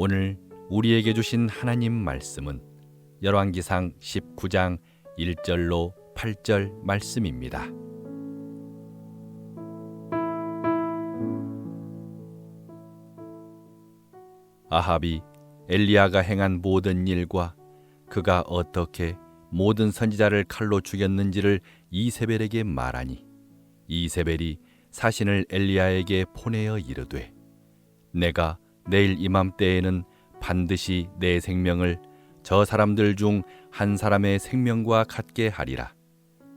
오늘 우리에게 주신 하나님 말씀은 열왕기상 19장 1절로 8절 말씀입니다. 아합이 엘리야가 행한 모든 일과 그가 어떻게 모든 선지자를 칼로 죽였는지를 이세벨에게 말하니 이세벨이 사신을 엘리야에게 보내어 이르되 내가 내일 이맘때에는 반드시 내 생명을 저 사람들 중 한 사람의 생명과 같게 하리라.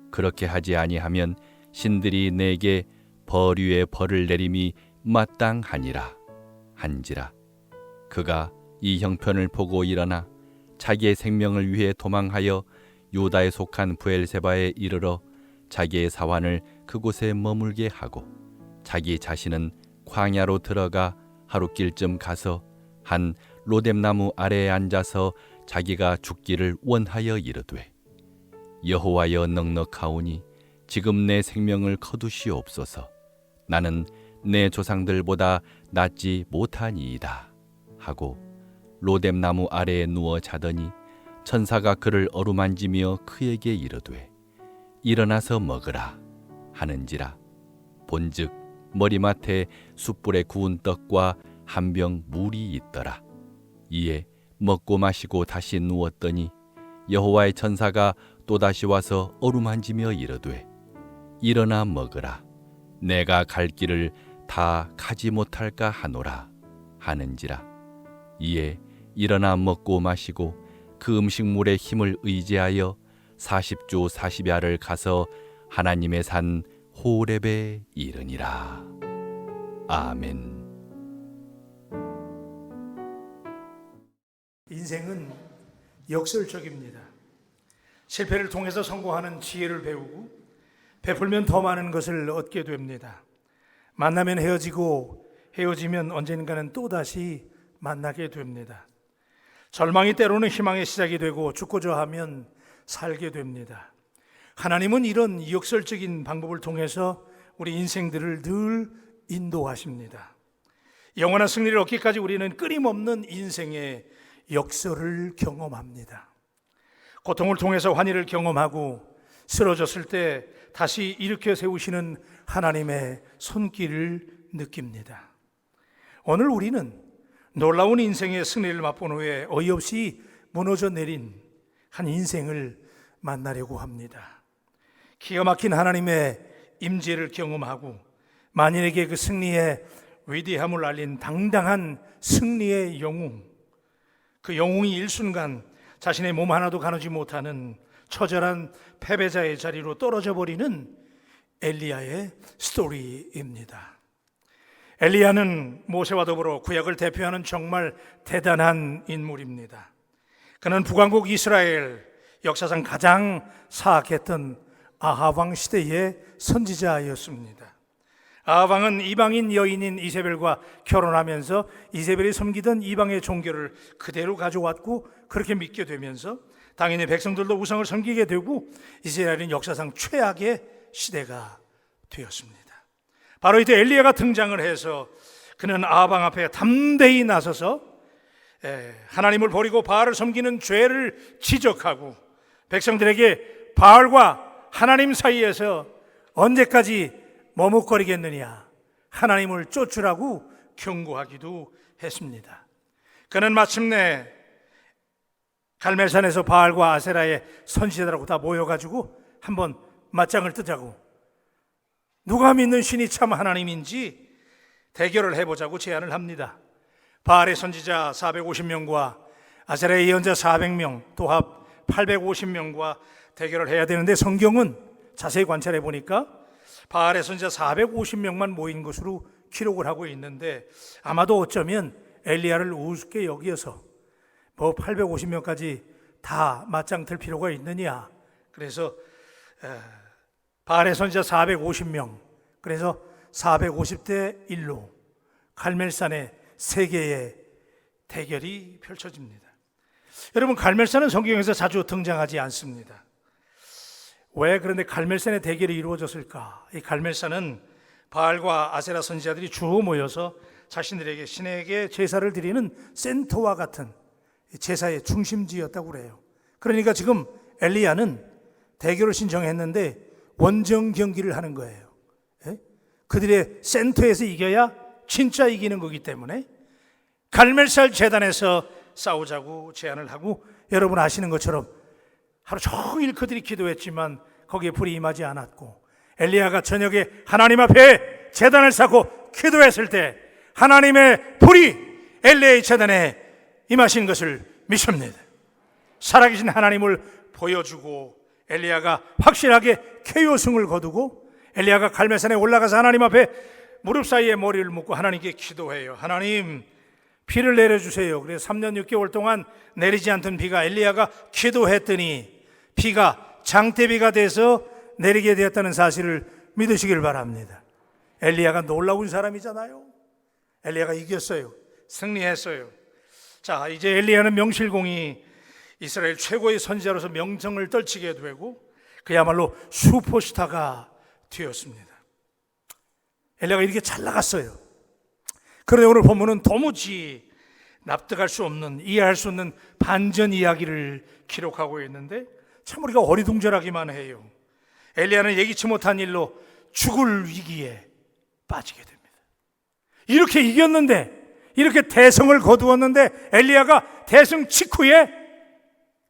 그렇게 하지 아니하면 신들이 내게 벌 위에 벌을 내림이 마땅하니라 한지라. 그가 이 형편을 보고 일어나 자기의 생명을 위해 도망하여 유다에 속한 브엘세바에 이르러 자기의 사환을 그곳에 머물게 하고 자기 자신은 광야로 들어가 하룻길쯤 가서 한 로뎀나무 아래에 앉아서 자기가 죽기를 원하여 이르되 여호와여 넉넉하오니 지금 내 생명을 거두시옵소서. 나는 내 조상들보다 낫지 못하니이다 하고 로뎀나무 아래에 누워 자더니 천사가 그를 어루만지며 그에게 이르되 일어나서 먹으라 하는지라. 본즉 머리맡에 숯불에 구운 떡과 한 병 물이 있더라. 이에 먹고 마시고 다시 누웠더니 여호와의 천사가 또다시 와서 어루만지며 이르되 일어나 먹으라. 내가 갈 길을 다 가지 못할까 하노라 하는지라. 이에 일어나 먹고 마시고 그 음식물의 힘을 의지하여 40주 40야를 가서 하나님의 산 호렙에 이르니라. 아멘. 인생은 역설적입니다. 실패를 통해서 성공하는 지혜를 배우고 베풀면 더 많은 것을 얻게 됩니다. 만나면 헤어지고 헤어지면 언젠가는 또다시 만나게 됩니다. 절망이 때로는 희망의 시작이 되고 죽고자 하면 살게 됩니다. 하나님은 이런 역설적인 방법을 통해서 우리 인생들을 늘 인도하십니다. 영원한 승리를 얻기까지 우리는 끊임없는 인생의 역설을 경험합니다. 고통을 통해서 환희를 경험하고 쓰러졌을 때 다시 일으켜 세우시는 하나님의 손길을 느낍니다. 오늘 우리는 놀라운 인생의 승리를 맛본 후에 어이없이 무너져 내린 한 인생을 만나려고 합니다. 기가 막힌 하나님의 임재를 경험하고 만인에게 그 승리의 위대함을 알린 당당한 승리의 영웅, 그 영웅이 일순간 자신의 몸 하나도 가누지 못하는 처절한 패배자의 자리로 떨어져 버리는 엘리야의 스토리입니다. 엘리야는 모세와 더불어 구약을 대표하는 정말 대단한 인물입니다. 그는 북왕국 이스라엘 역사상 가장 사악했던 아합 왕 시대의 선지자였습니다. 아합 왕은 이방인 여인인 이세벨과 결혼하면서 이세벨이 섬기던 이방의 종교를 그대로 가져왔고 그렇게 믿게 되면서 당연히 백성들도 우상을 섬기게 되고 이스라엘은 역사상 최악의 시대가 되었습니다. 바로 이때 엘리야가 등장을 해서 그는 아합 왕 앞에 담대히 나서서 하나님을 버리고 바알을 섬기는 죄를 지적하고 백성들에게 바알과 하나님 사이에서 언제까지 머뭇거리겠느냐, 하나님을 쫓으라고 경고하기도 했습니다. 그는 마침내 갈멜산에서 바알과 아세라의 선지자들하고 다 모여가지고 한번 맞짱을 뜨자고, 누가 믿는 신이 참 하나님인지 대결을 해보자고 제안을 합니다. 바알의 선지자 450명과 아세라의 예언자 400명, 도합 850명과 대결을 해야 되는데 성경은 자세히 관찰해 보니까 바알의 선지자 450명만 모인 것으로 기록을 하고 있는데 아마도 어쩌면 엘리야를 우습게 여기어서 850명까지 다 맞짱 들 필요가 있느냐, 그래서 바알의 선지자 450명, 그래서 450대 1로 갈멜산의 세 개의 대결이 펼쳐집니다. 여러분, 갈멜산은 성경에서 자주 등장하지 않습니다. 왜 그런데 갈멜산의 대결이 이루어졌을까? 이 갈멜산은 바알과 아세라 선지자들이 주 모여서 자신들에게 신에게 제사를 드리는 센터와 같은 제사의 중심지였다고 그래요. 그러니까 지금 엘리야는 대결을 신청했는데 원정 경기를 하는 거예요. 예? 그들의 센터에서 이겨야 진짜 이기는 거기 때문에 갈멜살 제단에서 싸우자고 제안을 하고, 여러분 아시는 것처럼 하루 종일 그들이 기도했지만 거기에 불이 임하지 않았고, 엘리야가 저녁에 하나님 앞에 제단을 쌓고 기도했을 때 하나님의 불이 엘리야의 제단에 임하신 것을 믿습니다. 살아계신 하나님을 보여주고 엘리야가 확실하게 KO승을 거두고, 엘리야가 갈멜산에 올라가서 하나님 앞에 무릎 사이에 머리를 묻고 하나님께 기도해요. 하나님, 비를 내려주세요. 그래서 3년 6개월 동안 내리지 않던 비가 엘리야가 기도했더니 비가 장대비가 돼서 내리게 되었다는 사실을 믿으시길 바랍니다. 엘리야가 놀라운 사람이잖아요. 엘리야가 이겼어요. 승리했어요. 자, 이제 엘리야는 명실공히 이스라엘 최고의 선지자로서 명성을 떨치게 되고 그야말로 슈퍼스타가 되었습니다. 엘리야가 이렇게 잘 나갔어요. 그런데 오늘 본문은 도무지 납득할 수 없는, 이해할 수 없는 반전 이야기를 기록하고 있는데 참 우리가 어리둥절하기만 해요. 엘리야는 예기치 못한 일로 죽을 위기에 빠지게 됩니다. 이렇게 이겼는데, 이렇게 대성을 거두었는데 엘리야가 대성 직후에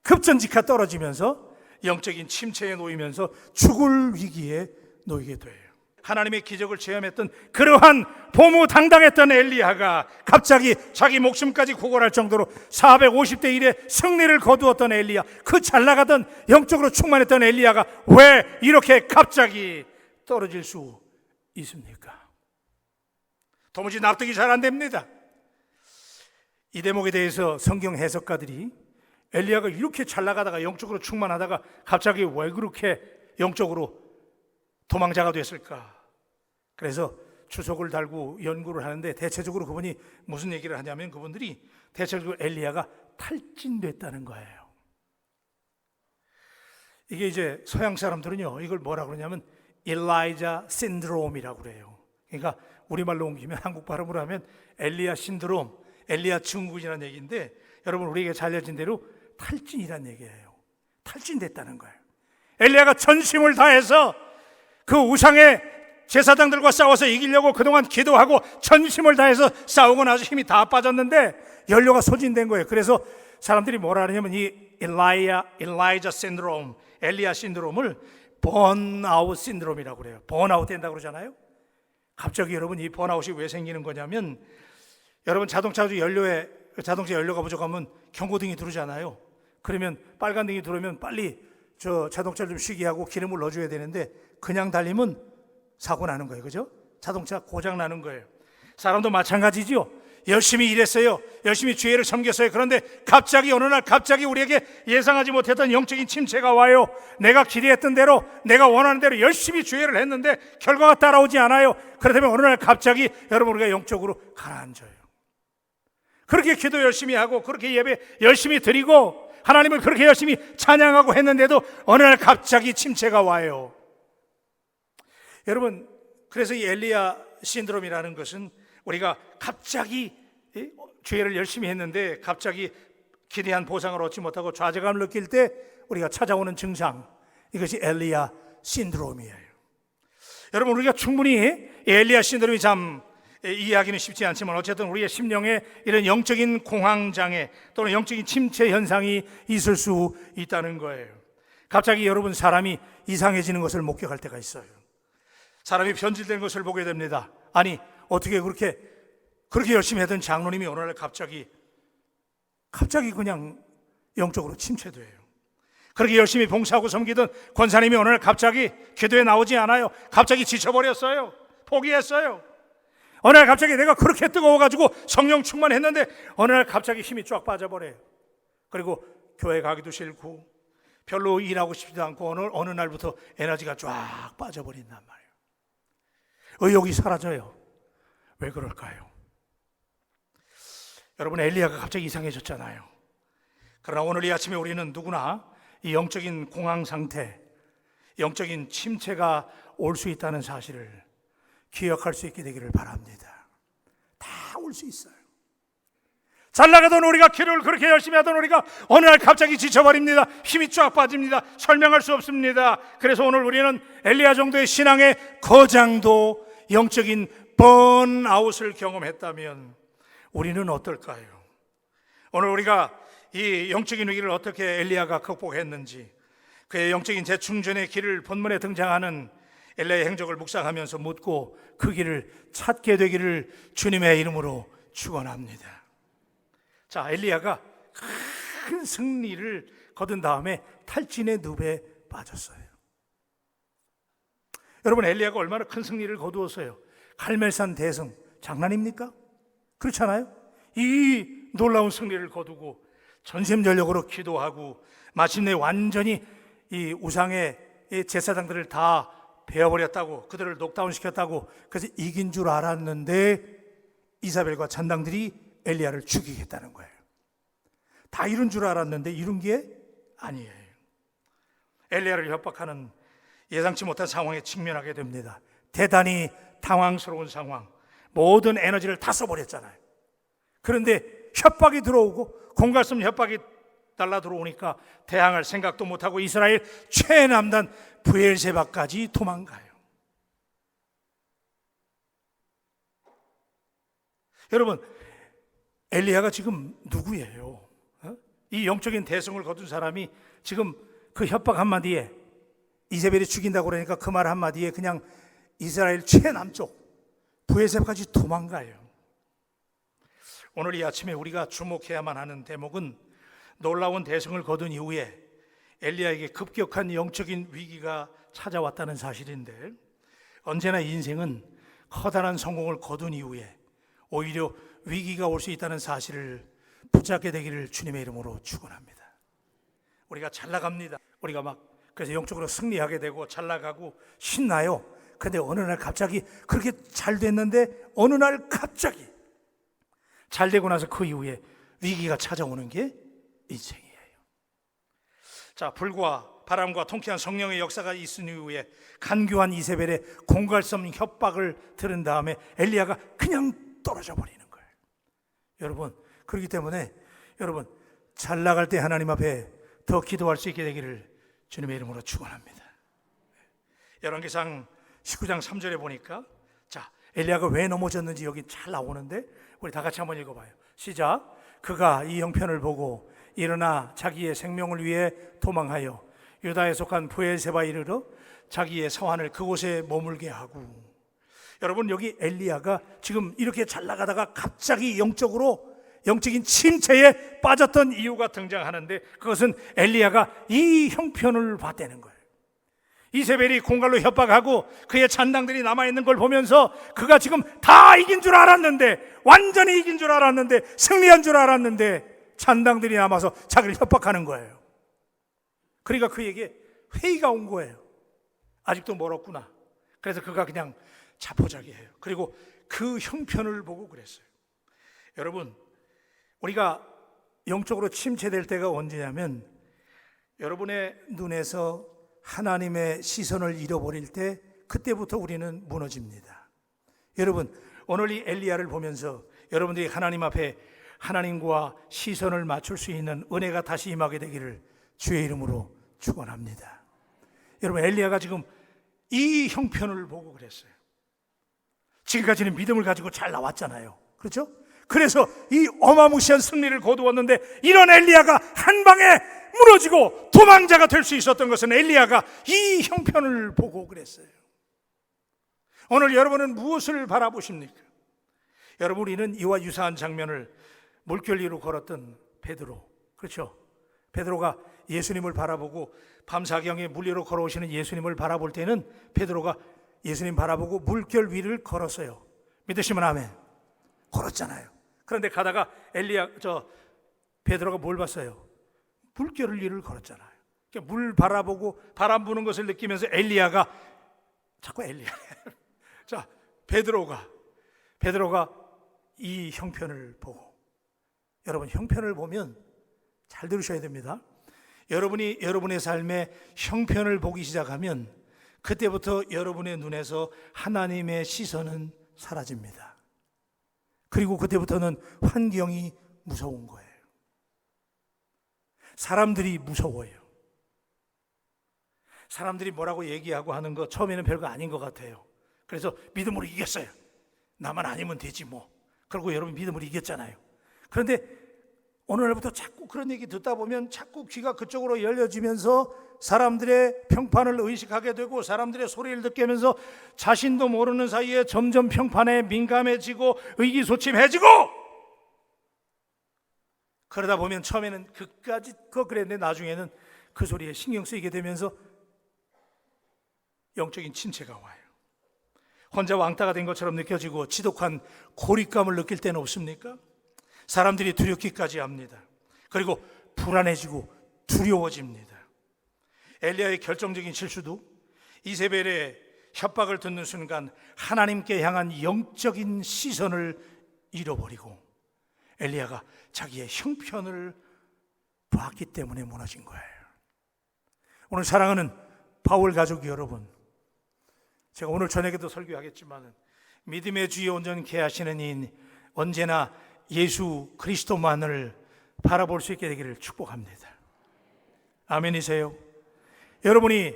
급전직하 떨어지면서 영적인 침체에 놓이면서 죽을 위기에 놓이게 돼요. 하나님의 기적을 체험했던 그러한 보무당당했던 엘리야가 갑자기 자기 목숨까지 구걸할 정도로 450대 1의 승리를 거두었던 엘리야, 그 잘나가던 영적으로 충만했던 엘리야가 왜 이렇게 갑자기 떨어질 수 있습니까? 도무지 납득이 잘 안 됩니다. 이 대목에 대해서 성경 해석가들이 엘리야가 이렇게 잘나가다가 영적으로 충만하다가 갑자기 왜 그렇게 영적으로 도망자가 됐을까? 그래서 추석을 달고 연구를 하는데 대체적으로 그분이 무슨 얘기를 하냐면, 그분들이 대체적으로 엘리야가 탈진됐다는 거예요. 이게 이제 서양 사람들은요, 이걸 뭐라고 그러냐면 엘라이자 신드롬이라고 그래요. 그러니까 우리말로 옮기면, 한국 발음으로 하면 엘리야 신드롬, 엘리야 증후군이라는 얘기인데, 여러분 우리에게 잘려진 대로 탈진이라는 얘기예요. 탈진됐다는 거예요. 엘리야가 전심을 다해서 그 우상의 제사장들과 싸워서 이기려고 그동안 기도하고 전심을 다해서 싸우고 나서 힘이 다 빠졌는데 연료가 소진된 거예요. 그래서 사람들이 뭐라 하냐면 이 엘라이자 신드롬, 엘리야 신드롬을 번아웃 신드롬이라고 그래요. 번아웃 된다고 그러잖아요. 갑자기 여러분, 이 번아웃이 왜 생기는 거냐면, 여러분 자동차 연료가 부족하면 경고등이 들어오잖아요. 그러면 빨간 등이 들어오면 빨리 저 자동차를 좀 쉬게 하고 기름을 넣어줘야 되는데 그냥 달리면 사고 나는 거예요. 그죠? 자동차 고장 나는 거예요. 사람도 마찬가지죠. 열심히 일했어요. 열심히 주의를 섬겼어요. 그런데 갑자기 어느 날 갑자기 우리에게 예상하지 못했던 영적인 침체가 와요. 내가 기대했던 대로, 내가 원하는 대로 열심히 주의를 했는데 결과가 따라오지 않아요. 그렇다면 어느 날 갑자기 여러분 우리가 영적으로 가라앉아요. 그렇게 기도 열심히 하고 그렇게 예배 열심히 드리고 하나님을 그렇게 열심히 찬양하고 했는데도 어느 날 갑자기 침체가 와요. 여러분, 그래서 이 엘리야 신드롬이라는 것은 우리가 갑자기 죄를 열심히 했는데 갑자기 기대한 보상을 얻지 못하고 좌절감을 느낄 때 우리가 찾아오는 증상, 이것이 엘리야 신드롬이에요. 여러분, 우리가 충분히 엘리야 신드롬이 참 이해하기는 쉽지 않지만 어쨌든 우리의 심령에 이런 영적인 공황장애 또는 영적인 침체 현상이 있을 수 있다는 거예요. 갑자기 여러분, 사람이 이상해지는 것을 목격할 때가 있어요. 사람이 변질된 것을 보게 됩니다. 아니, 어떻게 그렇게 열심히 했던 장로님이 어느 날 갑자기 그냥 영적으로 침체돼요. 그렇게 열심히 봉사하고 섬기던 권사님이 어느 날 갑자기 기도에 나오지 않아요. 갑자기 지쳐버렸어요. 포기했어요. 어느 날 갑자기 내가 그렇게 뜨거워가지고 성령 충만했는데 어느 날 갑자기 힘이 쫙 빠져버려요. 그리고 교회 가기도 싫고 별로 일하고 싶지도 않고 어느 날부터 에너지가 쫙 빠져버린단 말이에요. 의욕이 사라져요. 왜 그럴까요? 여러분, 엘리야가 갑자기 이상해졌잖아요. 그러나 오늘 이 아침에 우리는 누구나 이 영적인 공황 상태, 영적인 침체가 올 수 있다는 사실을 기억할 수 있게 되기를 바랍니다. 다 볼 수 있어요. 잘 나가던 우리가 기도를 그렇게 열심히 하던 우리가 어느 날 갑자기 지쳐버립니다. 힘이 쫙 빠집니다. 설명할 수 없습니다. 그래서 오늘 우리는 엘리야 정도의 신앙의 거장도 영적인 번아웃을 경험했다면 우리는 어떨까요? 오늘 우리가 이 영적인 위기를 어떻게 엘리야가 극복했는지, 그의 영적인 재충전의 길을 본문에 등장하는 엘리야의 행적을 묵상하면서 묻고 그 길을 찾게 되기를 주님의 이름으로 축원합니다. 자, 엘리야가 큰 승리를 거둔 다음에 탈진의 늪에 빠졌어요. 여러분, 엘리야가 얼마나 큰 승리를 거두었어요. 갈멜산 대성, 장난입니까? 그렇잖아요. 이 놀라운 승리를 거두고 전심전력으로 기도하고 마침내 완전히 이 우상의 제사장들을 다 베어버렸다고, 그들을 녹다운시켰다고, 그래서 이긴 줄 알았는데 이사벨과 잔당들이 엘리야를 죽이겠다는 거예요. 다 이룬 줄 알았는데 이룬 게 아니에요. 엘리야를 협박하는 예상치 못한 상황에 직면하게 됩니다. 대단히 당황스러운 상황. 모든 에너지를 다 써버렸잖아요. 그런데 협박이 들어오고 공갈섭 협박이 달라 들어오니까 대항할 생각도 못하고 이스라엘 최남단 브엘세바까지 도망가요. 여러분, 엘리야가 지금 누구예요? 이 영적인 대성을 거둔 사람이 지금 그 협박 한마디에, 이세벨이 죽인다고 그러니까 그 말 한마디에 그냥 이스라엘 최남쪽 브엘세바까지 도망가요. 오늘 이 아침에 우리가 주목해야만 하는 대목은 놀라운 대성을 거둔 이후에 엘리야에게 급격한 영적인 위기가 찾아왔다는 사실인데, 언제나 인생은 커다란 성공을 거둔 이후에 오히려 위기가 올 수 있다는 사실을 붙잡게 되기를 주님의 이름으로 축원합니다. 우리가 잘 나갑니다. 우리가 막 그래서 영적으로 승리하게 되고 잘 나가고 신나요. 그런데 어느 날 갑자기 그렇게 잘 됐는데 어느 날 갑자기 잘 되고 나서 그 이후에 위기가 찾아오는 게 인생이에요. 자, 불과 바람과 통쾌한 성령의 역사가 있은 이후에 간교한 이세벨의 공갈섭 협박을 들은 다음에 엘리야가 그냥 떨어져 버리는 거예요. 여러분, 그렇기 때문에 여러분 잘 나갈 때 하나님 앞에 더 기도할 수 있게 되기를 주님의 이름으로 축원합니다. 열왕기상 19장 3절에 보니까, 자, 엘리야가 왜 넘어졌는지 여기 잘 나오는데 우리 다 같이 한번 읽어봐요. 시작. 그가 이 형편을 보고 일어나 자기의 생명을 위해 도망하여 유다에 속한 브엘세바에 이르러 자기의 서한을 그곳에 머물게 하고. 여러분, 여기 엘리야가 지금 이렇게 잘 나가다가 갑자기 영적인 침체에 빠졌던 이유가 등장하는데, 그것은 엘리야가 이 형편을 봤다는 거예요. 이세벨이 공갈로 협박하고 그의 잔당들이 남아있는 걸 보면서 그가 지금 다 이긴 줄 알았는데, 완전히 이긴 줄 알았는데, 승리한 줄 알았는데 잔당들이 남아서 자기를 협박하는 거예요. 그러니까 그에게 회의가 온 거예요. 아직도 멀었구나. 그래서 그가 그냥 자포자기해요. 그리고 그 형편을 보고 그랬어요. 여러분, 우리가 영적으로 침체될 때가 언제냐면 여러분의 눈에서 하나님의 시선을 잃어버릴 때, 그때부터 우리는 무너집니다. 여러분, 오늘 이 엘리야를 보면서 여러분들이 하나님 앞에 하나님과 시선을 맞출 수 있는 은혜가 다시 임하게 되기를 주의 이름으로 축원합니다. 여러분, 엘리야가 지금 이 형편을 보고 그랬어요. 지금까지는 믿음을 가지고 잘 나왔잖아요. 그렇죠? 그래서 이 어마무시한 승리를 거두었는데, 이런 엘리야가 한 방에 무너지고 도망자가 될 수 있었던 것은 엘리야가 이 형편을 보고 그랬어요. 오늘 여러분은 무엇을 바라보십니까? 여러분, 우리는 이와 유사한 장면을 물결 위로 걸었던 베드로, 그렇죠? 베드로가 예수님을 바라보고 밤사경에 물 위로 걸어오시는 예수님을 바라볼 때는 베드로가 예수님 바라보고 물결 위를 걸었어요. 믿으시면 아멘. 걸었잖아요. 그런데 가다가 베드로가 뭘 봤어요? 물결 위를 걸었잖아요. 그러니까 물 바라보고 바람 부는 것을 느끼면서 엘리야가 자꾸 엘리야. 자, 베드로가 이 형편을 보고, 여러분, 형편을 보면 잘 들으셔야 됩니다. 여러분이 여러분의 삶의 형편을 보기 시작하면 그때부터 여러분의 눈에서 하나님의 시선은 사라집니다. 그리고 그때부터는 환경이 무서운 거예요. 사람들이 무서워요. 사람들이 뭐라고 얘기하고 하는 거 처음에는 별거 아닌 것 같아요. 그래서 믿음으로 이겼어요. 나만 아니면 되지 뭐. 그리고 여러분 믿음으로 이겼잖아요. 그런데 어느 날부터 자꾸 그런 얘기 듣다 보면 자꾸 귀가 그쪽으로 열려지면서 사람들의 평판을 의식하게 되고 사람들의 소리를 듣게 하면서 자신도 모르는 사이에 점점 평판에 민감해지고 의기소침해지고, 그러다 보면 처음에는 그까짓 거 그랬는데 나중에는 그 소리에 신경 쓰이게 되면서 영적인 침체가 와요. 혼자 왕따가 된 것처럼 느껴지고 지독한 고립감을 느낄 때는 없습니까? 사람들이 두렵기까지 합니다. 그리고 불안해지고 두려워집니다. 엘리야의 결정적인 실수도 이세벨의 협박을 듣는 순간 하나님께 향한 영적인 시선을 잃어버리고 엘리야가 자기의 형편을 봤기 때문에 무너진 거예요. 오늘 사랑하는 바울 가족 여러분, 제가 오늘 저녁에도 설교하겠지만 믿음의 주에 온전케 하시는 이인 언제나 예수 그리스도만을 바라볼 수 있게 되기를 축복합니다. 아멘이세요? 여러분이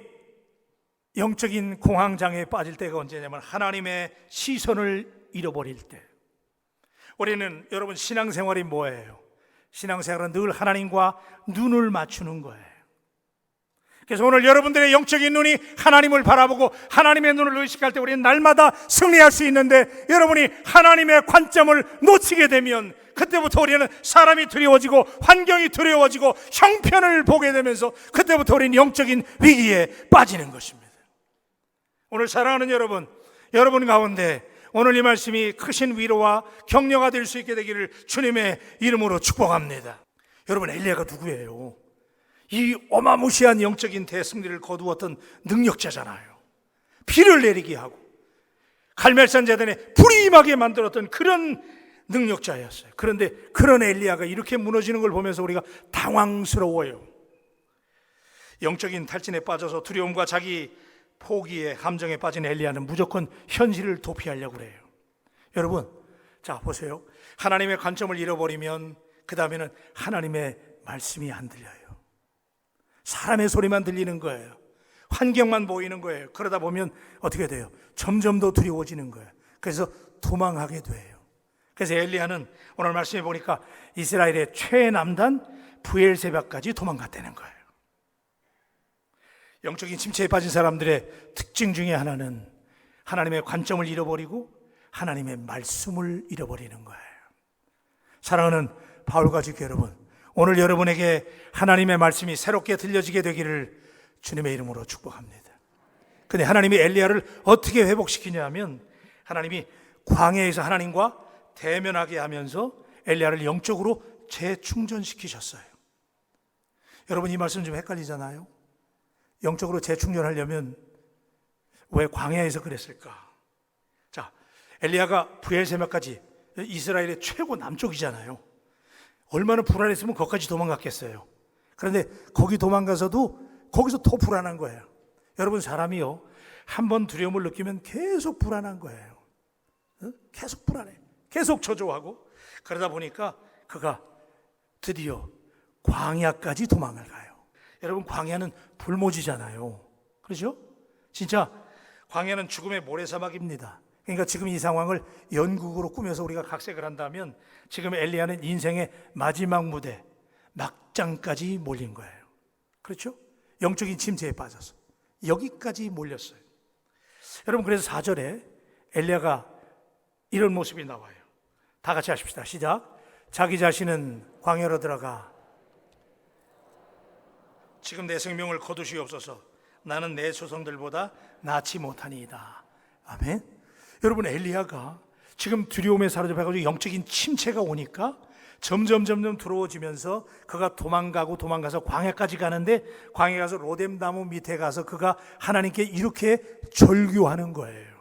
영적인 공황장애에 빠질 때가 언제냐면 하나님의 시선을 잃어버릴 때. 우리는 여러분 신앙생활이 뭐예요? 신앙생활은 늘 하나님과 눈을 맞추는 거예요. 그래서 오늘 여러분들의 영적인 눈이 하나님을 바라보고 하나님의 눈을 의식할 때 우리는 날마다 승리할 수 있는데, 여러분이 하나님의 관점을 놓치게 되면 그때부터 우리는 사람이 두려워지고 환경이 두려워지고 형편을 보게 되면서 그때부터 우리는 영적인 위기에 빠지는 것입니다. 오늘 사랑하는 여러분, 여러분 가운데 오늘 이 말씀이 크신 위로와 격려가 될 수 있게 되기를 주님의 이름으로 축복합니다. 여러분, 엘리야가 누구예요? 이 어마무시한 영적인 대승리를 거두었던 능력자잖아요. 비를 내리게 하고 갈멜산 제단에 불이 임하게 만들었던 그런 능력자였어요. 그런데 그런 엘리야가 이렇게 무너지는 걸 보면서 우리가 당황스러워요. 영적인 탈진에 빠져서 두려움과 자기 포기에 함정에 빠진 엘리야는 무조건 현실을 도피하려고 그래요. 여러분, 자 보세요. 하나님의 관점을 잃어버리면 그 다음에는 하나님의 말씀이 안 들려요. 사람의 소리만 들리는 거예요. 환경만 보이는 거예요. 그러다 보면 어떻게 돼요? 점점 더 두려워지는 거예요. 그래서 도망하게 돼요. 그래서 엘리야는 오늘 말씀해 보니까 이스라엘의 최남단 브엘세바까지 도망갔다는 거예요. 영적인 침체에 빠진 사람들의 특징 중에 하나는 하나님의 관점을 잃어버리고 하나님의 말씀을 잃어버리는 거예요. 사랑하는 바울가족 여러분, 오늘 여러분에게 하나님의 말씀이 새롭게 들려지게 되기를 주님의 이름으로 축복합니다. 근데 하나님이 엘리야를 어떻게 회복시키냐 하면 하나님이 광야에서 하나님과 대면하게 하면서 엘리야를 영적으로 재충전시키셨어요. 여러분, 이 말씀 좀 헷갈리잖아요. 영적으로 재충전하려면 왜 광야에서 그랬을까? 자, 엘리야가 브엘세바까지 이스라엘의 최고 남쪽이잖아요. 얼마나 불안했으면 거기까지 도망갔겠어요. 그런데 거기 도망가서도 거기서 더 불안한 거예요. 여러분, 사람이요, 한번 두려움을 느끼면 계속 불안한 거예요. 계속 불안해. 계속 초조하고. 그러다 보니까 그가 드디어 광야까지 도망을 가요. 여러분, 광야는 불모지잖아요. 그렇죠? 진짜 광야는 죽음의 모래사막입니다. 그러니까 지금 이 상황을 연극으로 꾸며서 우리가 각색을 한다면 지금 엘리야는 인생의 마지막 무대, 막장까지 몰린 거예요. 그렇죠? 영적인 침체에 빠져서 여기까지 몰렸어요. 여러분, 그래서 4절에 엘리야가 이런 모습이 나와요. 다 같이 하십시다. 시작. 자기 자신은 광야로 들어가 지금 내 생명을 거두시옵소서. 나는 내 조상들보다 낫지 못하니이다. 아멘. 여러분, 엘리야가 지금 두려움에 사로잡혀가지고 영적인 침체가 오니까 점점 두려워지면서 그가 도망가서 광야까지 가는데, 광야에 가서 로뎀나무 밑에 가서 그가 하나님께 이렇게 절규하는 거예요.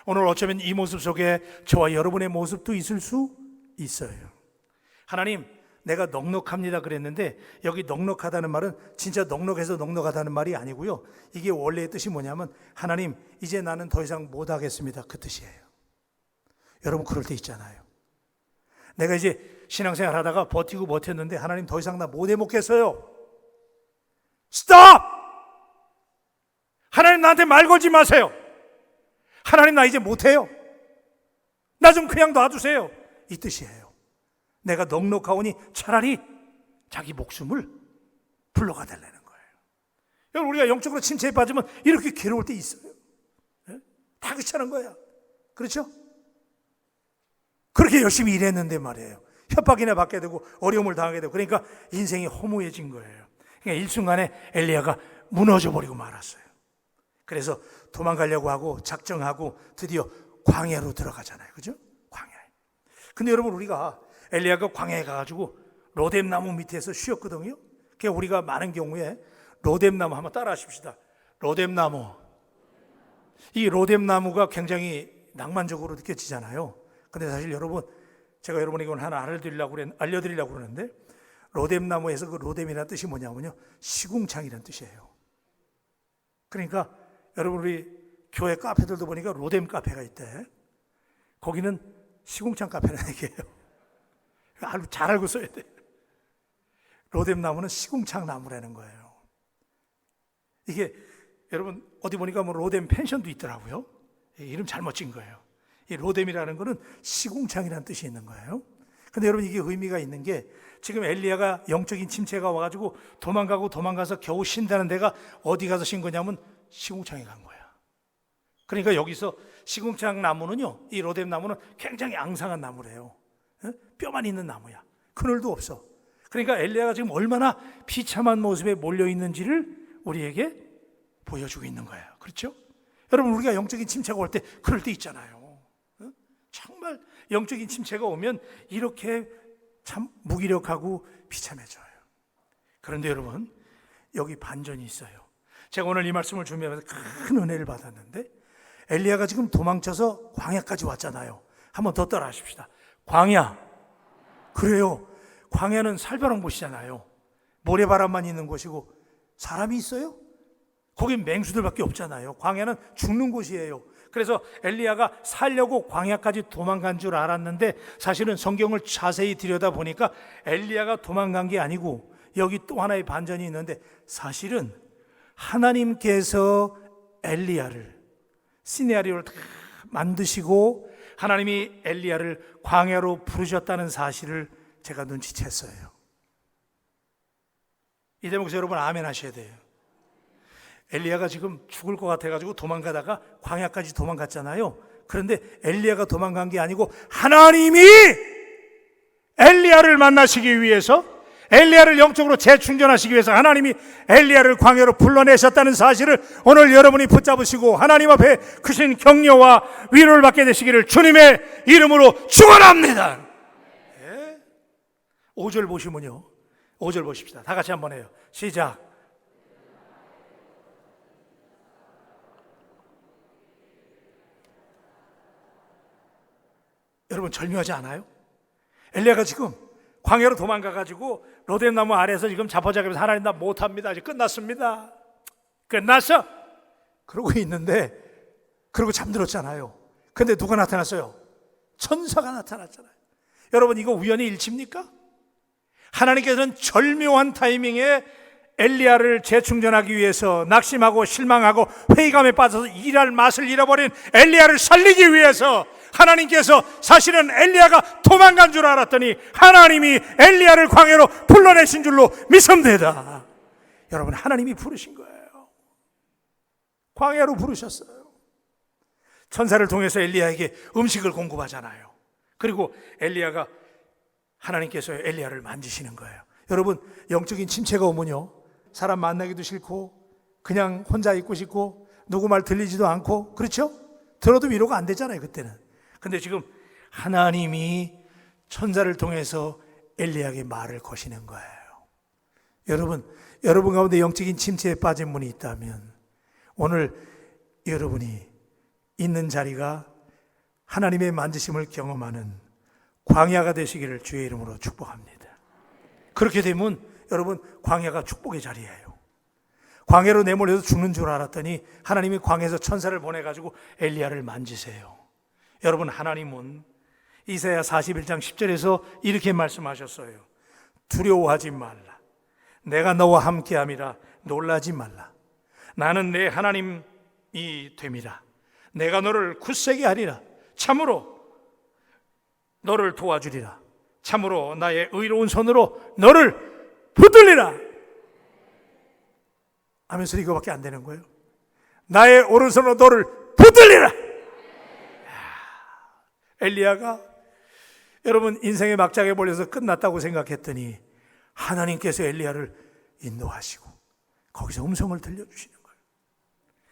오늘 어쩌면 이 모습 속에 저와 여러분의 모습도 있을 수 있어요. 하나님, 내가 넉넉합니다 그랬는데 여기 넉넉하다는 말은 진짜 넉넉해서 넉넉하다는 말이 아니고요. 이게 원래의 뜻이 뭐냐면 하나님, 이제 나는 더 이상 못하겠습니다, 그 뜻이에요. 여러분, 그럴 때 있잖아요. 내가 이제 신앙생활 하다가 버티고 버텼는데 하나님 더 이상 나 못 해먹겠어요. 스톱! 하나님 나한테 말 걸지 마세요. 하나님 나 이제 못해요. 나 좀 그냥 놔두세요. 이 뜻이에요. 내가 넉넉하오니 차라리 자기 목숨을 불러가 달라는 거예요. 여러분, 우리가 영적으로 침체에 빠지면 이렇게 괴로울 때 있어요. 다 귀찮은 거야. 그렇죠? 그렇게 열심히 일했는데 말이에요. 협박이나 받게 되고 어려움을 당하게 되고 그러니까 인생이 허무해진 거예요. 그러니까 일순간에 엘리야가 무너져 버리고 말았어요. 그래서 도망가려고 하고 작정하고 드디어 광야로 들어가잖아요. 그죠? 광야에. 근데 여러분, 우리가 엘리야가 광야에 가가지고 로뎀나무 밑에서 쉬었거든요. 그러니까 우리가 많은 경우에 로뎀나무 한번 따라 하십시다. 로뎀나무. 이 로뎀나무가 굉장히 낭만적으로 느껴지잖아요. 근데 사실 여러분, 제가 여러분에게 오늘 하나 알려드리려고 그러는데, 로뎀나무에서 그 로뎀이라는 뜻이 뭐냐면요, 시궁창이라는 뜻이에요. 그러니까 여러분, 우리 교회 카페들도 보니까 로뎀 카페가 있대. 거기는 시궁창 카페라는 얘기예요. 잘 알고 써야 돼. 로뎀나무는 시궁창 나무라는 거예요. 이게 여러분 어디 보니까 뭐 로뎀 펜션도 있더라고요. 이름 잘못 진 거예요. 이 로뎀이라는 거는 시궁창이라는 뜻이 있는 거예요. 근데 여러분, 이게 의미가 있는 게 지금 엘리야가 영적인 침체가 와가지고 도망가서 겨우 쉰다는 데가 어디 가서 쉰 거냐면 시궁창에 간 거야. 그러니까 여기서 시궁창 나무는요, 이 로뎀 나무는 굉장히 앙상한 나무래요. 뼈만 있는 나무야. 그늘도 없어. 그러니까 엘리야가 지금 얼마나 비참한 모습에 몰려 있는지를 우리에게 보여주고 있는 거예요. 그렇죠? 여러분, 우리가 영적인 침체가 올 때 그럴 때 있잖아요. 정말 영적인 침체가 오면 이렇게 참 무기력하고 비참해져요. 그런데 여러분, 여기 반전이 있어요. 제가 오늘 이 말씀을 준비하면서 큰 은혜를 받았는데, 엘리야가 지금 도망쳐서 광야까지 왔잖아요. 한번 더 따라 하십시다. 광야. 그래요. 광야는 살벌한 곳이잖아요. 모래바람만 있는 곳이고 사람이 있어요? 거긴 맹수들밖에 없잖아요. 광야는 죽는 곳이에요. 그래서 엘리야가 살려고 광야까지 도망간 줄 알았는데, 사실은 성경을 자세히 들여다보니까 엘리야가 도망간 게 아니고 여기 또 하나의 반전이 있는데, 사실은 하나님께서 엘리야를 시나리오를 다 만드시고 하나님이 엘리야를 광야로 부르셨다는 사실을 제가 눈치챘어요. 이 대목에서 여러분 아멘 하셔야 돼요. 엘리야가 지금 죽을 것 같아가지고 도망가다가 광야까지 도망갔잖아요. 그런데 엘리야가 도망간 게 아니고 하나님이 엘리야를 만나시기 위해서, 엘리야를 영적으로 재충전하시기 위해서 하나님이 엘리야를 광야로 불러내셨다는 사실을 오늘 여러분이 붙잡으시고 하나님 앞에 크신 격려와 위로를 받게 되시기를 주님의 이름으로 축원합니다. 5절 보시면요, 5절 보십시다. 다 같이 한번 해요. 시작. 여러분, 절묘하지 않아요? 엘리야가 지금 광야로 도망가가지고 로뎀나무 아래에서 지금 자포자기면서 하나님 나 못합니다. 이제 끝났습니다. 끝났어. 그러고 있는데, 그러고 잠들었잖아요. 근데 누가 나타났어요? 천사가 나타났잖아요. 여러분, 이거 우연히 일치입니까? 하나님께서는 절묘한 타이밍에 엘리야를 재충전하기 위해서 낙심하고 실망하고 회의감에 빠져서 일할 맛을 잃어버린 엘리야를 살리기 위해서 하나님께서, 사실은 엘리야가 도망간 줄 알았더니 하나님이 엘리야를 광야로 불러내신 줄로 믿습니다. 여러분, 하나님이 부르신 거예요. 광야로 부르셨어요. 천사를 통해서 엘리야에게 음식을 공급하잖아요. 그리고 엘리야가, 하나님께서 엘리야를 만지시는 거예요. 여러분, 영적인 침체가 오면요, 사람 만나기도 싫고 그냥 혼자 있고 싶고 누구 말 들리지도 않고, 그렇죠? 들어도 위로가 안 되잖아요, 그때는. 근데 지금 하나님이 천사를 통해서 엘리야에게 말을 거시는 거예요. 여러분 가운데 영적인 침체에 빠진 분이 있다면 오늘 여러분이 있는 자리가 하나님의 만지심을 경험하는 광야가 되시기를 주의 이름으로 축복합니다. 그렇게 되면 여러분, 광야가 축복의 자리예요. 광야로 내몰려서 죽는 줄 알았더니 하나님이 광야에서 천사를 보내가지고 엘리야를 만지세요. 여러분, 하나님은 이사야 41장 10절에서 이렇게 말씀하셨어요. 두려워하지 말라. 내가 너와 함께함이라. 놀라지 말라. 나는 내 하나님이 됨이라. 내가 너를 굳세게 하리라. 참으로 너를 도와주리라. 참으로 나의 의로운 손으로 너를 붙들리라. 하면서 이거밖에 안 되는 거예요. 나의 오른손으로 너를 붙들리라. 엘리야가 여러분 인생의 막장에 몰려서 끝났다고 생각했더니 하나님께서 엘리야를 인도하시고 거기서 음성을 들려주시는 거예요.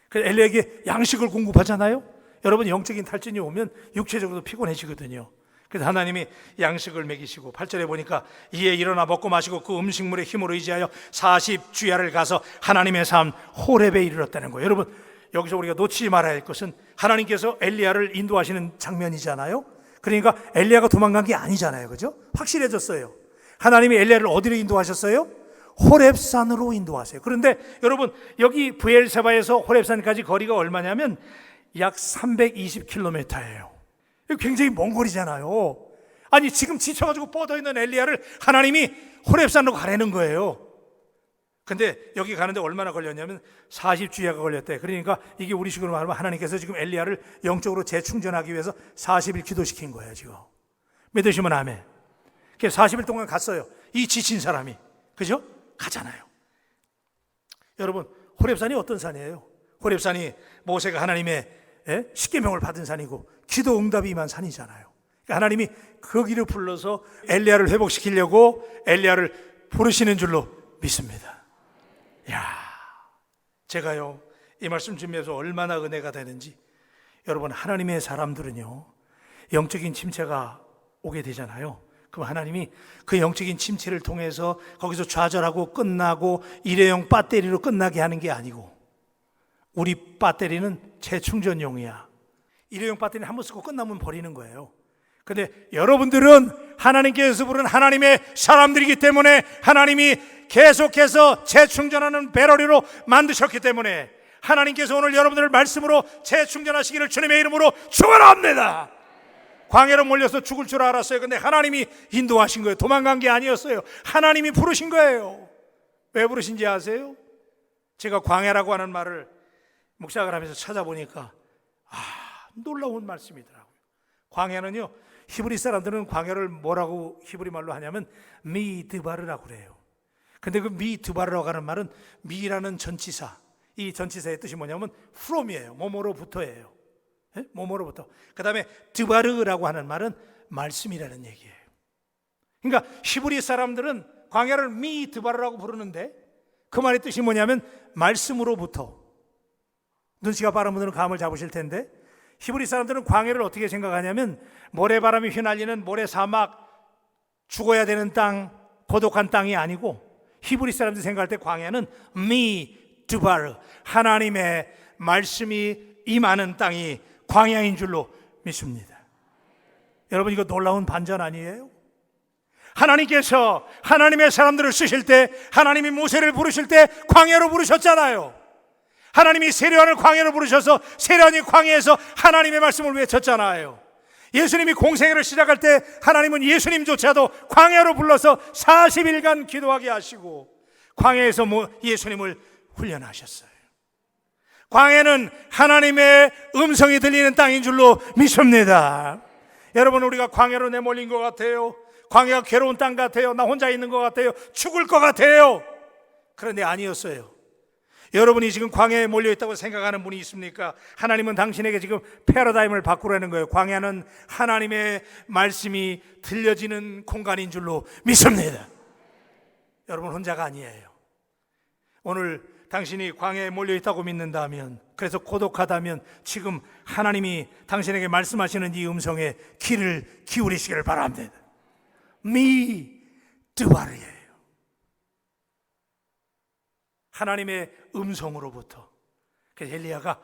그래서 엘리야에게 양식을 공급하잖아요. 여러분 영적인 탈진이 오면 육체적으로 피곤해지거든요. 그래서 하나님이 양식을 먹이시고 8절에 보니까 이에 일어나 먹고 마시고 그 음식물의 힘으로 의지하여 40주야를 가서 하나님의 산 호렙에 이르렀다는 거예요. 여러분 여기서 우리가 놓치지 말아야 할 것은 하나님께서 엘리야를 인도하시는 장면이잖아요. 그러니까 엘리야가 도망간 게 아니잖아요. 그죠? 확실해졌어요. 하나님이 엘리야를 어디로 인도하셨어요? 호렙산으로 인도하세요. 그런데 여러분 여기 브엘세바에서 호렙산까지 거리가 얼마냐면 약 320km예요. 굉장히 먼 거리잖아요. 아니 지금 지쳐가지고 뻗어있는 엘리야를 하나님이 호렙산으로 가라는 거예요. 근데 여기 가는데 얼마나 걸렸냐면 40주야가 걸렸대. 그러니까 이게 우리식으로 말하면 하나님께서 지금 엘리야를 영적으로 재충전하기 위해서 40일 기도시킨 거예요 지금. 믿으시면 아멘. 그래서 40일 동안 갔어요. 이 지친 사람이. 그죠? 가잖아요. 여러분 호렙산이 어떤 산이에요? 호렙산이 모세가 하나님의 십계명을 받은 산이고 기도 응답이 임한 산이잖아요. 그러니까 하나님이 거기를 불러서 엘리야를 회복시키려고 엘리야를 부르시는 줄로 믿습니다. 야, 제가요 이 말씀 주면서 얼마나 은혜가 되는지. 여러분 하나님의 사람들은요 영적인 침체가 오게 되잖아요. 그럼 하나님이 그 영적인 침체를 통해서 거기서 좌절하고 끝나고 일회용 배터리로 끝나게 하는 게 아니고, 우리 배터리는 재충전용이야. 일회용 배터리는 한번 쓰고 끝나면 버리는 거예요. 근데 여러분들은 하나님께서 부른 하나님의 사람들이기 때문에 하나님이 계속해서 재충전하는 배터리로 만드셨기 때문에 하나님께서 오늘 여러분들을 말씀으로 재충전하시기를 주님의 이름으로 축원합니다. 광야로 몰려서 죽을 줄 알았어요. 근데 하나님이 인도하신 거예요. 도망간 게 아니었어요. 하나님이 부르신 거예요. 왜 부르신지 아세요? 제가 광야라고 하는 말을 묵상을 하면서 찾아보니까 놀라운 말씀이더라고요. 광야는요, 히브리 사람들은 광야를 뭐라고 히브리 말로 하냐면 미드바르라고 그래요. 근데 그 미드바르라고 하는 말은 미라는 전치사, 이 전치사의 뜻이 뭐냐면 from이에요. 뭐뭐로부터예요. 뭐뭐로부터. 그 다음에 드바르라고 하는 말은 말씀이라는 얘기예요. 그러니까 히브리 사람들은 광야를 미드바르라고 부르는데 그 말의 뜻이 뭐냐면 말씀으로부터. 눈치가 빠른 분들은 감을 잡으실 텐데 히브리 사람들은 광야를 어떻게 생각하냐면 모래바람이 휘날리는 모래 사막, 죽어야 되는 땅, 고독한 땅이 아니고 히브리 사람들이 생각할 때 광야는 미드바르, 하나님의 말씀이 임하는 땅이 광야인 줄로 믿습니다. 여러분 이거 놀라운 반전 아니에요? 하나님께서 하나님의 사람들을 쓰실 때 하나님이 모세를 부르실 때 광야로 부르셨잖아요. 하나님이 세례요한을 광야로 부르셔서 세례요한이 광야에서 하나님의 말씀을 외쳤잖아요. 예수님이 공생애를 시작할 때 하나님은 예수님조차도 광야로 불러서 40일간 기도하게 하시고 광야에서 예수님을 훈련하셨어요. 광야는 하나님의 음성이 들리는 땅인 줄로 믿습니다. 여러분 우리가 광야로 내몰린 것 같아요. 광야가 괴로운 땅 같아요. 나 혼자 있는 것 같아요. 죽을 것 같아요. 그런데 아니었어요. 여러분이 지금 광야에 몰려있다고 생각하는 분이 있습니까? 하나님은 당신에게 지금 패러다임을 바꾸라는 거예요. 광야는 하나님의 말씀이 들려지는 공간인 줄로 믿습니다. 여러분 혼자가 아니에요. 오늘 당신이 광야에 몰려있다고 믿는다면, 그래서 고독하다면 지금 하나님이 당신에게 말씀하시는 이 음성에 귀를 기울이시기를 바랍니다. 미드바르예요. 하나님의 음성으로부터. 그래서 엘리야가,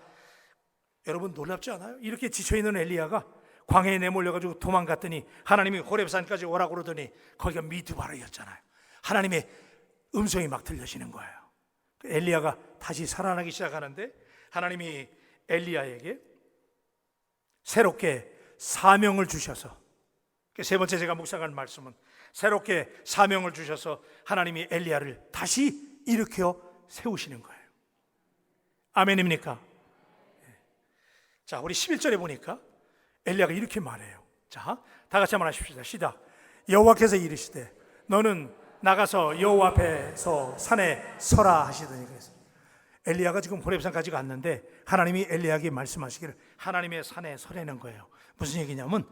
여러분 놀랍지 않아요? 이렇게 지쳐있는 엘리야가 광야에 내몰려가지고 도망갔더니 하나님이 호렙산까지 오라고 그러더니 거기가 미드바르였잖아요. 하나님의 음성이 막 들려지는 거예요. 엘리야가 다시 살아나기 시작하는데 하나님이 엘리야에게 새롭게 사명을 주셔서 세 번째 제가 묵상할 말씀은 새롭게 사명을 주셔서 하나님이 엘리야를 다시 일으켜 세우시는 거예요. 아멘입니까? 자, 우리 11절에 보니까 엘리야가 이렇게 말해요. 자, 다 같이 한번 하십시다. 시작. 여호와께서 이르시되 너는 나가서 여호와 앞에서 산에 서라 하시더니. 그래서 엘리야가 지금 호렙산까지 갔는데 하나님이 엘리야에게 말씀하시기를 하나님의 산에 서라는 거예요. 무슨 얘기냐면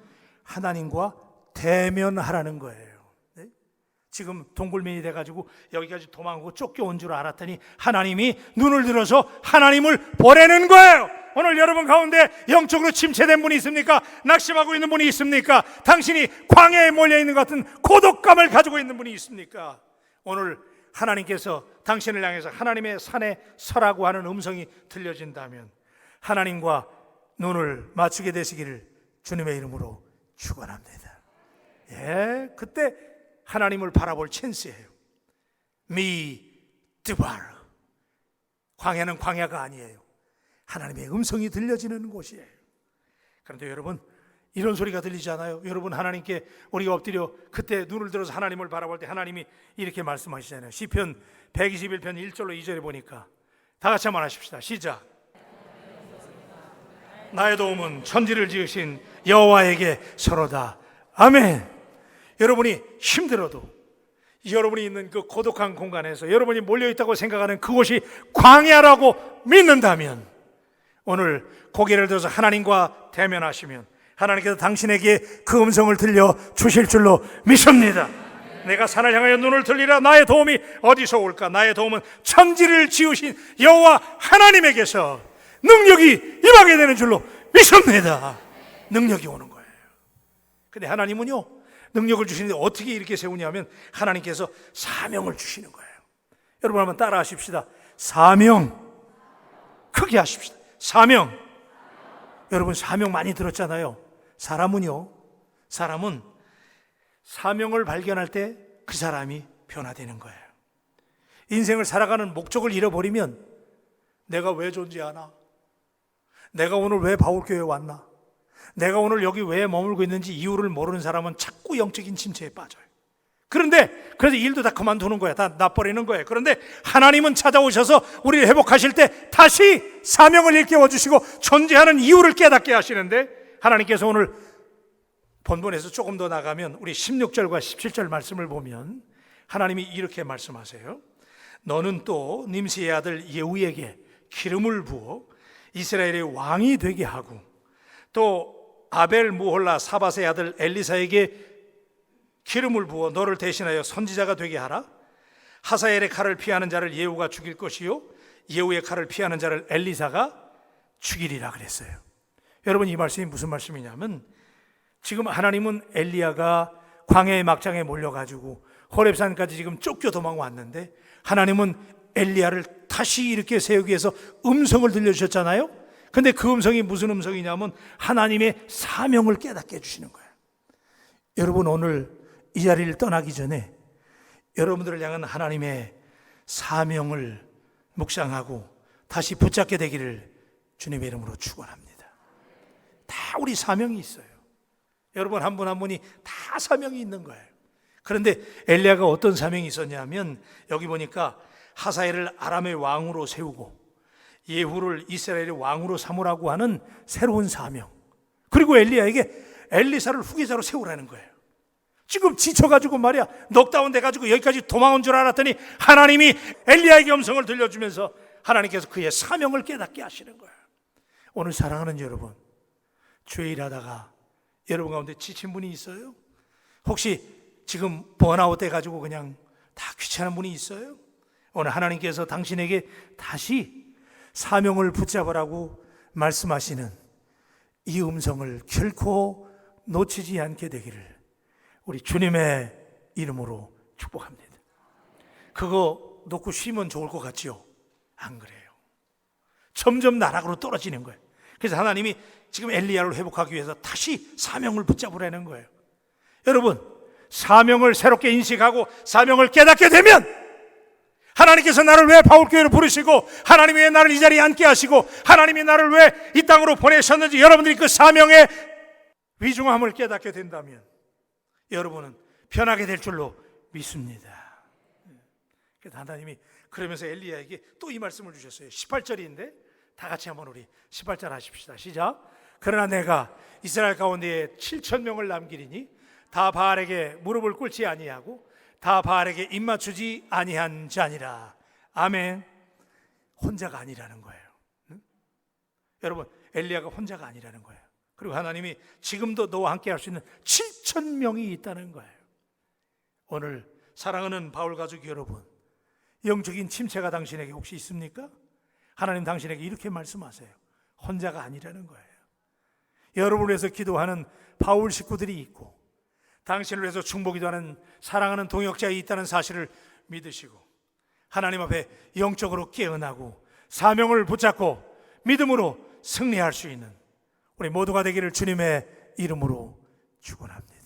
하나님과 대면하라는 거예요. 네? 지금 동굴민이 돼가지고 여기까지 도망오고 쫓겨온 줄 알았더니 하나님이 눈을 들어서 하나님을 보내는 거예요. 오늘 여러분 가운데 영적으로 침체된 분이 있습니까? 낙심하고 있는 분이 있습니까? 당신이 광야에 몰려있는 것 같은 고독감을 가지고 있는 분이 있습니까? 오늘 하나님께서 당신을 향해서 하나님의 산에 서라고 하는 음성이 들려진다면 하나님과 눈을 맞추게 되시기를 주님의 이름으로 축원합니다. 예, 그때 하나님을 바라볼 찬스예요. 미드바르. 광야는 광야가 아니에요. 하나님의 음성이 들려지는 곳이에요. 그런데 여러분, 이런 소리가 들리잖아요. 여러분, 하나님께 우리가 엎드려 그때 눈을 들어서 하나님을 바라볼 때 하나님이 이렇게 말씀하시잖아요. 시편 121편 1절로 2절에 보니까 다 같이 한번 하십시다. 시작. 나의 도움은 천지를 지으신 여호와에게 서로다. 아멘. 여러분이 힘들어도 여러분이 있는 그 고독한 공간에서 여러분이 몰려있다고 생각하는 그곳이 광야라고 믿는다면 오늘 고개를 들어서 하나님과 대면하시면 하나님께서 당신에게 그 음성을 들려 주실 줄로 믿습니다. 내가 산을 향하여 눈을 들리라. 나의 도움이 어디서 올까? 나의 도움은 천지를 지으신 여호와 하나님에게서 능력이 임하게 되는 줄로 믿습니다. 능력이 오는 거예요. 근데 하나님은요, 능력을 주시는데 어떻게 이렇게 세우냐면 하나님께서 사명을 주시는 거예요. 여러분 한번 따라 하십시다. 사명. 크게 하십시다. 사명. 여러분 사명 많이 들었잖아요. 사람은 사명을 발견할 때 그 사람이 변화되는 거예요. 인생을 살아가는 목적을 잃어버리면 내가 왜 존재하나? 내가 오늘 왜 바울교회에 왔나? 내가 오늘 여기 왜 머물고 있는지 이유를 모르는 사람은 자꾸 영적인 침체에 빠져요. 그래서 일도 다 그만두는 거야. 다 놔버리는 거예요. 그런데 하나님은 찾아오셔서 우리를 회복하실 때 다시 사명을 일깨워 주시고 존재하는 이유를 깨닫게 하시는데, 하나님께서 오늘 본문에서 조금 더 나가면 우리 16절과 17절 말씀을 보면 하나님이 이렇게 말씀하세요. 너는 또 님시의 아들 예후에게 기름을 부어 이스라엘의 왕이 되게 하고 또 아벨 무홀라 사밧의 아들 엘리사에게 기름을 부어 너를 대신하여 선지자가 되게 하라. 하사엘의 칼을 피하는 자를 예후가 죽일 것이요 예후의 칼을 피하는 자를 엘리사가 죽이리라 그랬어요. 여러분, 이 말씀이 무슨 말씀이냐면 지금 하나님은 엘리야가 광야의 막장에 몰려가지고 호렙산까지 지금 쫓겨 도망왔는데 하나님은 엘리야를 다시 이렇게 세우기 위해서 음성을 들려주셨잖아요. 근데 그 음성이 무슨 음성이냐면 하나님의 사명을 깨닫게 해주시는 거예요. 여러분, 오늘 이 자리를 떠나기 전에 여러분들을 향한 하나님의 사명을 묵상하고 다시 붙잡게 되기를 주님의 이름으로 축원합니다. 다 우리 사명이 있어요. 여러분 한 분 한 분이 다 사명이 있는 거예요. 그런데 엘리야가 어떤 사명이 있었냐면 여기 보니까 하사엘을 아람의 왕으로 세우고 예후를 이스라엘의 왕으로 삼으라고 하는 새로운 사명, 그리고 엘리야에게 엘리사를 후계자로 세우라는 거예요. 지금 지쳐가지고 말이야 넉다운 돼가지고 여기까지 도망온 줄 알았더니 하나님이 엘리야에게 음성을 들려주면서 하나님께서 그의 사명을 깨닫게 하시는 거예요. 오늘 사랑하는 여러분, 주의 일하다가 여러분 가운데 지친 분이 있어요? 혹시 지금 번아웃 돼가지고 그냥 다 귀찮은 분이 있어요? 오늘 하나님께서 당신에게 다시 사명을 붙잡으라고 말씀하시는 이 음성을 결코 놓치지 않게 되기를 우리 주님의 이름으로 축복합니다. 그거 놓고 쉬면 좋을 것 같지요? 안 그래요. 점점 나락으로 떨어지는 거예요. 그래서 하나님이 지금 엘리야를 회복하기 위해서 다시 사명을 붙잡으라는 거예요. 여러분, 사명을 새롭게 인식하고 사명을 깨닫게 되면 하나님께서 나를 왜 바울교회로 부르시고 하나님이 왜 나를 이 자리에 앉게 하시고 하나님이 나를 왜 이 땅으로 보내셨는지 여러분들이 그 사명의 위중함을 깨닫게 된다면 여러분은 변하게 될 줄로 믿습니다. 그래서 하나님이 그러면서 엘리야에게 또 이 말씀을 주셨어요. 18절인데 다 같이 한번 우리 18절 하십시다. 시작. 그러나 내가 이스라엘 가운데에 7,000명을 남기리니 다 바알에게 무릎을 꿇지 아니하고 다 바알에게 입맞추지 아니한 자니라. 아멘. 혼자가 아니라는 거예요. 여러분, 엘리야가 혼자가 아니라는 거예요. 그리고 하나님이 지금도 너와 함께 할 수 있는 7,000명이 있다는 거예요. 오늘 사랑하는 바울 가족 여러분, 영적인 침체가 당신에게 혹시 있습니까? 하나님 당신에게 이렇게 말씀하세요. 혼자가 아니라는 거예요. 여러분을 위해서 기도하는 바울 식구들이 있고 당신을 위해서 중보기도 하는 사랑하는 동역자가 있다는 사실을 믿으시고 하나님 앞에 영적으로 깨어나고 사명을 붙잡고 믿음으로 승리할 수 있는 우리 모두가 되기를 주님의 이름으로 축원합니다.